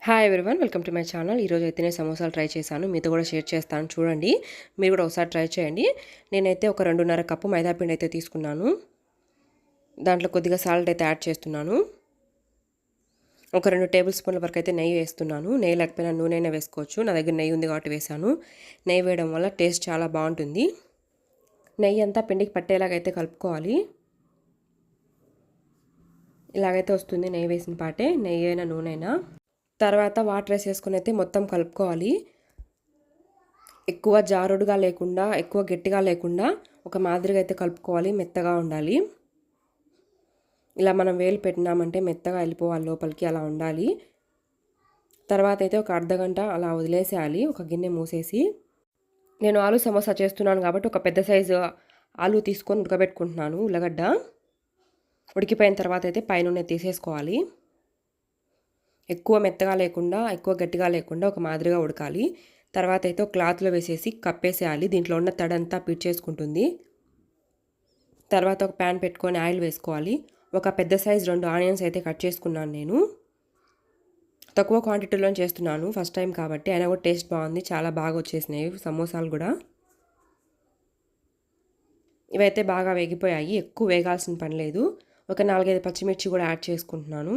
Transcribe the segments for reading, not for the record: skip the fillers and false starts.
Hi everyone, welcome to my channel. ఈరోజు అయితే నేను సమోసాలు ట్రై చేశాను, మీతో కూడా షేర్ చేస్తాను. చూడండి, మీరు కూడా ఒకసారి ట్రై చేయండి. నేనైతే ఒక 2.5 కప్పు మైదా పిండి అయితే తీసుకున్నాను. దాంట్లో కొద్దిగా సాల్ట్ అయితే యాడ్ చేస్తున్నాను. ఒక 2 టేబుల్ స్పూన్ల వరకు అయితే నెయ్యి వేస్తున్నాను. నెయ్యి లేకపోయినా నూనె అయినా వేసుకోవచ్చు. నా దగ్గర నెయ్యి ఉంది కాబట్టి వేసాను. నెయ్యి వేయడం వల్ల టేస్ట్ చాలా బాగుంటుంది. నెయ్యి అంతా పిండికి పట్టేలాగైతే కలుపుకోవాలి. ఇలాగైతే వస్తుంది నెయ్యి వేసిన పాటే, నెయ్యి అయినా నూనె అయినా. తర్వాత వాటర్ వేసేసుకుని అయితే మొత్తం కలుపుకోవాలి. ఎక్కువ జారుడుగా లేకుండా, ఎక్కువ గట్టిగా లేకుండా ఒక మాదిరిగా అయితే కలుపుకోవాలి. మెత్తగా ఉండాలి. ఇలా మనం వేలు పెట్టినామంటే మెత్తగా వెళ్ళిపోవాలి లోపలికి, అలా ఉండాలి. తర్వాత అయితే ఒక అర్ధగంట అలా వదిలేసేయాలి, ఒక గిన్నె మూసేసి. నేను ఆలు సమోసా చేస్తున్నాను కాబట్టి ఒక పెద్ద సైజు ఆలు తీసుకొని ఉడకబెట్టుకుంటున్నాను. ఉల్లగడ్డ ఉడికిపోయిన తర్వాత అయితే పైన తీసేసుకోవాలి. ఎక్కువ మెత్తగా లేకుండా, ఎక్కువ గట్టిగా లేకుండా ఒక మాదిరిగా ఉడకాలి. తర్వాత అయితే ఒక క్లాత్లో వేసేసి కప్పేసేయాలి. దీంట్లో ఉన్న తడంతా పిచ్చేసుకుంటుంది. తర్వాత ఒక ప్యాన్ పెట్టుకొని ఆయిల్ వేసుకోవాలి. ఒక పెద్ద సైజ్ 2 ఆనియన్స్ అయితే కట్ చేసుకున్నాను. నేను తక్కువ క్వాంటిటీలో చేస్తున్నాను, ఫస్ట్ టైం కాబట్టి. అయినా కూడా టేస్ట్ బాగుంది, చాలా బాగా వచ్చేసినాయి సమోసాలు కూడా. ఇవైతే బాగా వేగిపోయాయి, ఎక్కువ వేగాల్సిన పని లేదు. ఒక 4-5 పచ్చిమిర్చి కూడా యాడ్ చేసుకుంటున్నాను.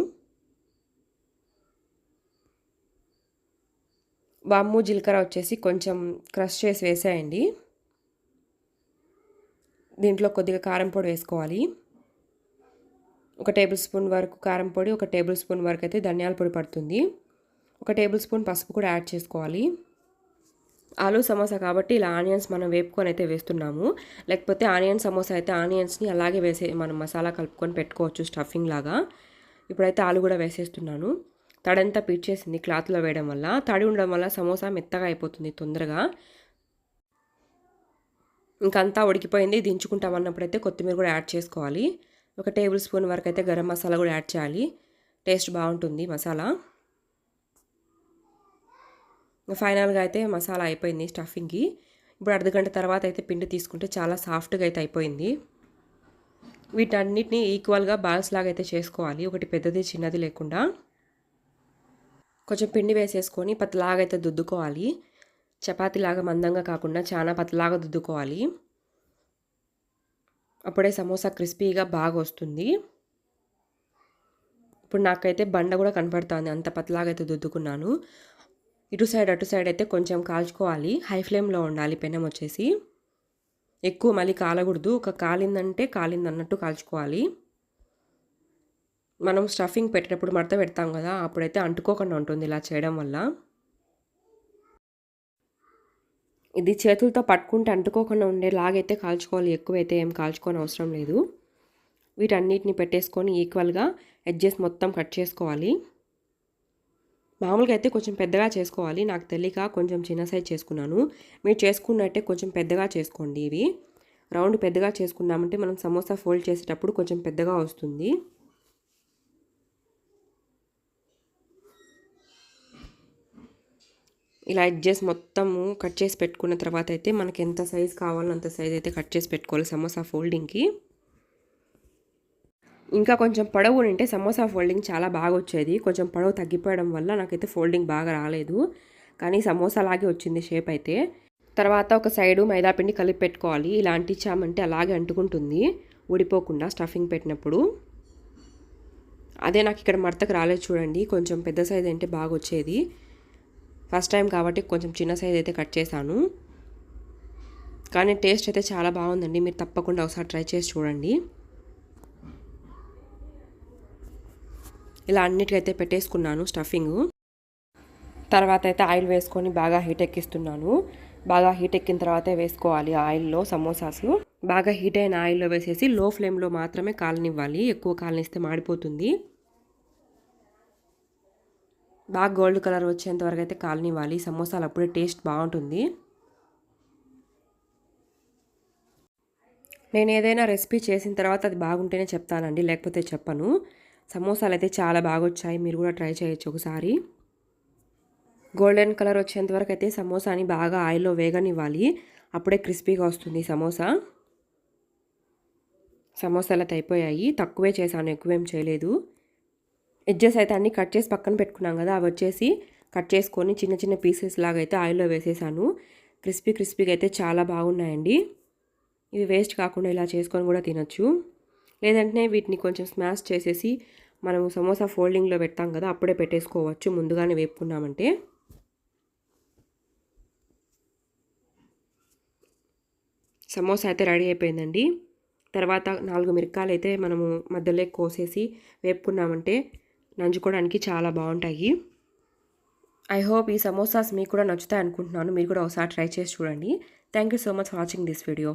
వాము జీలకర్ర వచ్చేసి కొంచెం క్రష్ చేసి వేసేయండి. దీంట్లో కొద్దిగా కారం పొడి వేసుకోవాలి. 1 టేబుల్ స్పూన్ వరకు కారం పొడి, 1 టేబుల్ స్పూన్ వరకు అయితే ధనియాల పొడి పడుతుంది. 1 టేబుల్ స్పూన్ పసుపు కూడా యాడ్ చేసుకోవాలి. ఆలు సమోసా కాబట్టి ఇలా ఆనియన్స్ మనం వేపుకొని అయితే వేస్తున్నాము. లేకపోతే ఆనియన్ సమోసా అయితే ఆనియన్స్ని అలాగే మనం మసాలా కలుపుకొని పెట్టుకోవచ్చు స్టఫింగ్ లాగా. ఇప్పుడైతే ఆలు కూడా వేసేస్తున్నాను. తడంతా పీడ్చేసింది క్లాత్లో వేయడం వల్ల. తడి ఉండడం వల్ల సమోసా మెత్తగా అయిపోతుంది తొందరగా. ఇంకంతా ఉడికిపోయింది. దించుకుంటామన్నప్పుడైతే కొత్తిమీర కూడా యాడ్ చేసుకోవాలి. 1 టేబుల్ స్పూన్ వరకు అయితే గరం మసాలా కూడా యాడ్ చేయాలి, టేస్ట్ బాగుంటుంది మసాలా. ఫైనల్గా అయితే మసాలా అయిపోయింది స్టఫింగ్కి. ఇప్పుడు అర్ధగంట తర్వాత అయితే పిండి తీసుకుంటే చాలా సాఫ్ట్గా అయితే అయిపోయింది. వీటన్నిటిని ఈక్వల్గా బాల్స్ లాగా అయితే చేసుకోవాలి, ఒకటి పెద్దది చిన్నది లేకుండా. కొంచెం పిండి వేసేసుకొని పతలాగా అయితే దుద్దుకోవాలి. చపాతీలాగా మందంగా కాకుండా చాలా పతలాగా దుద్దుకోవాలి. అప్పుడే సమోసా క్రిస్పీగా బాగా వస్తుంది. ఇప్పుడు నాకైతే బండ కూడా కనపడుతుంది, అంత పతలాగా అయితే దుద్దుకున్నాను. ఇటు సైడ్ అటు సైడ్ అయితే కొంచెం కాల్చుకోవాలి. హై ఫ్లేమ్లో ఉండాలి పెనం వచ్చేసి. ఎక్కువ మళ్ళీ కాలకూడదు, ఒక కాలిందంటే కాలిందన్నట్టు కాల్చుకోవాలి. మనం స్టఫింగ్ పెట్టినప్పుడు మడత పెడతాం కదా, అప్పుడైతే అంటుకోకుండా ఉంటుంది ఇలా చేయడం వల్ల. ఇది చేతులతో పట్టుకుంటే అంటుకోకుండా ఉండేలాగైతే కాల్చుకోవాలి, ఎక్కువైతే ఏం కాల్చుకోని అవసరం లేదు. వీటన్నిటిని పెట్టేసుకొని ఈక్వల్గా ఎడ్జెస్ మొత్తం కట్ చేసుకోవాలి. మామూలుగా అయితే కొంచెం పెద్దగా చేసుకోవాలి, నాకు తెలియక కొంచెం చిన్న సైజ్ చేసుకున్నాను. మీరు చేసుకున్నట్టే కొంచెం పెద్దగా చేసుకోండి. ఇవి రౌండ్ పెద్దగా చేసుకున్నామంటే మనం సమోసా ఫోల్డ్ చేసేటప్పుడు కొంచెం పెద్దగా వస్తుంది. ఇలా ఎడ్జెస్ మొత్తము కట్ చేసి పెట్టుకున్న తర్వాత అయితే మనకి ఎంత సైజ్ కావాలో అంత సైజ్ అయితే కట్ చేసి పెట్టుకోవాలి సమోసా ఫోల్డింగ్కి. ఇంకా కొంచెం పొడవు ఉంటే సమోసా ఫోల్డింగ్ చాలా బాగా వచ్చేది. కొంచెం పొడవు తగ్గిపోవడం వల్ల నాకైతే ఫోల్డింగ్ బాగా రాలేదు, కానీ సమోసా లాగే వచ్చింది షేప్ అయితే. తర్వాత ఒక సైడు మైదాపిండి కలిపి పెట్టుకోవాలి. ఇలా అంటించామంటే అలాగే అంటుకుంటుంది ఊడిపోకుండా స్టఫింగ్ పెట్టినప్పుడు. అదే నాకు ఇక్కడ మడతకు రాలేదు చూడండి, కొంచెం పెద్ద సైజ్ అంటే బాగా వచ్చేది. ఫస్ట్ టైం కాబట్టి కొంచెం చిన్న సైజ్ అయితే కట్ చేశాను, కానీ టేస్ట్ అయితే చాలా బాగుందండి. మీరు తప్పకుండా ఒకసారి ట్రై చేసి చూడండి. ఇలా అన్నిటికైతే పెట్టేసుకున్నాను స్టఫింగు. తర్వాత అయితే ఆయిల్ వేసుకొని బాగా హీట్ ఎక్కిస్తున్నాను. బాగా హీట్ ఎక్కిన తర్వాతే వేసుకోవాలి ఆయిల్లో సమోసాసు. బాగా హీట్ అయిన ఆయిల్లో వేసేసి లో ఫ్లేమ్లో మాత్రమే కాలనివ్వాలి, ఎక్కువ కాలనిస్తే మాడిపోతుంది. బాగా గోల్డ్ కలర్ వచ్చేంత వరకు అయితే కాలనివ్వాలి సమోసాలు, అప్పుడే టేస్ట్ బాగుంటుంది. నేను ఏదైనా రెసిపీ చేసిన తర్వాత అది బాగుంటేనే చెప్తానండి, లేకపోతే చెప్పను. సమోసాలు అయితే చాలా బాగా వచ్చాయి, మీరు కూడా ట్రై చేయొచ్చు ఒకసారి. గోల్డెన్ కలర్ వచ్చేంత వరకు అయితే సమోసాని బాగా ఆయిల్లో వేగనివ్వాలి, అప్పుడే క్రిస్పీగా వస్తుంది సమోసా. సమోసాలు అయితే అయిపోయాయి, తక్కువే చేశాను, ఎక్కువేం చేయలేదు. ఎడ్జెస్ అయితే అన్నీ కట్ చేసి పక్కన పెట్టుకున్నాం కదా, అవి వచ్చేసి కట్ చేసుకొని చిన్న చిన్న పీసెస్ లాగా అయితే ఆయిల్లో వేసేసాను. క్రిస్పీగా అయితే చాలా బాగున్నాయండి. ఇవి వేస్ట్ కాకుండా ఇలా చేసుకొని కూడా తినొచ్చు. లేదంటే వీటిని కొంచెం స్మాష్ చేసేసి మనము సమోసా ఫోల్డింగ్లో పెడతాం కదా, అప్పుడే పెట్టేసుకోవచ్చు ముందుగానే వేపుకున్నామంటే. సమోసా అయితే రెడీ అయిపోయిందండి. తర్వాత 4 మిరపకాయలు అయితే మనము మధ్యలో కోసేసి వేపుకున్నామంటే నంచుకోవడానికి చాలా బాగుంటాయి. ఐ హోప్ ఈ సమోసాస్ మీకు కూడా నచ్చుతాయి అనుకుంటున్నాను. మీరు కూడా ఒకసారి ట్రై చేసి చూడండి. Thank you so much for watching this video.